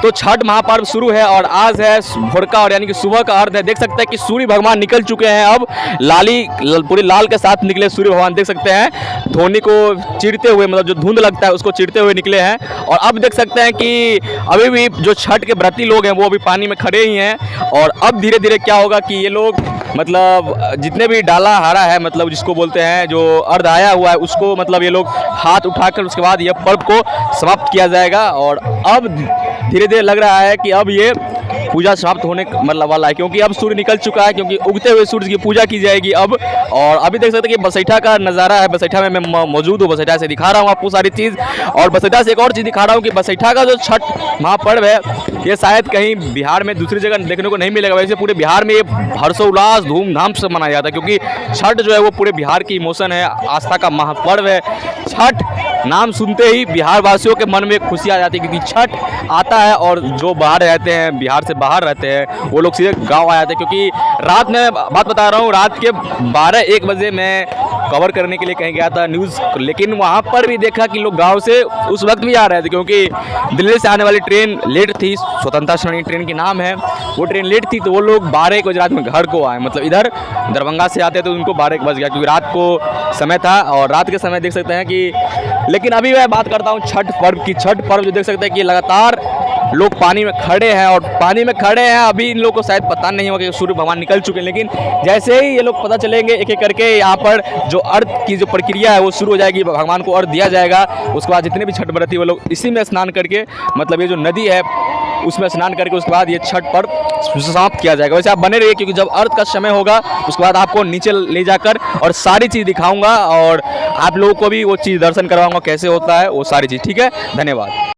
तो छठ महापर्व शुरू है और आज है भोर का और यानी कि सुबह का अर्थ है। देख सकते हैं कि सूर्य भगवान निकल चुके हैं। अब पूरी लाल के साथ निकले सूर्य भगवान देख सकते हैं धोनी को चिरते हुए, मतलब जो धुंध लगता है उसको चिरते हुए निकले हैं। और अब देख सकते हैं कि अभी भी जो छठ के व्रती लोग हैं वो अभी पानी में खड़े ही हैं। और अब धीरे धीरे क्या होगा कि ये लोग मतलब जितने भी डाला हारा है, मतलब जिसको बोलते हैं जो अर्ध आया हुआ है, उसको मतलब ये लोग हाथ उठाकर उसके बाद ये पर्व को समाप्त किया जाएगा। और अब धीरे धीरे लग रहा है कि अब ये पूजा समाप्त होने मतलब वाला है, क्योंकि अब सूर्य निकल चुका है, क्योंकि उगते हुए सूर्य की पूजा की जाएगी अब। और अभी देख सकते हैं कि बसैठा का नज़ारा है। बसैठा में मैं मौजूद हूँ, बसैठा से दिखा रहा हूँ आपको सारी चीज़। और बसैठा से एक और चीज़ दिखा रहा हूँ कि बसैठा का जो छठ महापर्व है ये शायद कहीं बिहार में दूसरी जगह देखने को नहीं मिलेगा। वैसे पूरे बिहार में ये हर्षोल्लास धूमधाम से मनाया जाता है, क्योंकि छठ जो है वो पूरे बिहार की इमोशन है, आस्था का महापर्व है। छठ नाम सुनते ही बिहार वासियों के मन में खुशी आ जाती है, क्योंकि छठ आता है और जो बाहर रहते हैं, बिहार से बाहर रहते हैं, वो लोग सीधे गांव आ जाते हैं। क्योंकि रात में बात बता रहा हूँ, रात के 12-1 बजे मैं कवर करने के लिए कहीं गया था न्यूज़, लेकिन वहाँ पर भी देखा कि लोग गांव से उस वक्त भी आ रहे थे, क्योंकि दिल्ली से आने वाली ट्रेन लेट थी। स्वतंत्रता सेनानी ट्रेन की नाम है, वो ट्रेन लेट थी, तो वो लोग 12-1 बजे रात में घर को आए। मतलब इधर दरभंगा से आते तो उनको 12-1 बज गया, क्योंकि रात को समय था। और रात के समय देख सकते हैं कि, लेकिन अभी मैं बात करता हूँ छठ पर्व की। छठ पर्व जो देख सकते हैं कि लगातार लोग पानी में खड़े हैं, और पानी में खड़े हैं। अभी इन लोगों को शायद पता नहीं होगा कि सूर्य भगवान निकल चुके हैं, लेकिन जैसे ही ये लोग पता चलेंगे एक एक करके यहाँ पर जो अर्घ की जो प्रक्रिया है वो शुरू हो जाएगी। भगवान को अर्घ दिया जाएगा। उसके बाद जितने भी छठ व्रती वो लोग इसी में स्नान करके, मतलब ये जो नदी है उसमें स्नान करके उसके बाद ये छठ पर्व समाप्त किया जाएगा। वैसे आप बने रहिए, क्योंकि जब अर्घ का समय होगा उसके बाद आपको नीचे ले जाकर और सारी चीज़ दिखाऊंगा, और आप लोगों को भी वो चीज़ दर्शन करवाऊंगा कैसे होता है वो सारी चीज़। ठीक है, धन्यवाद।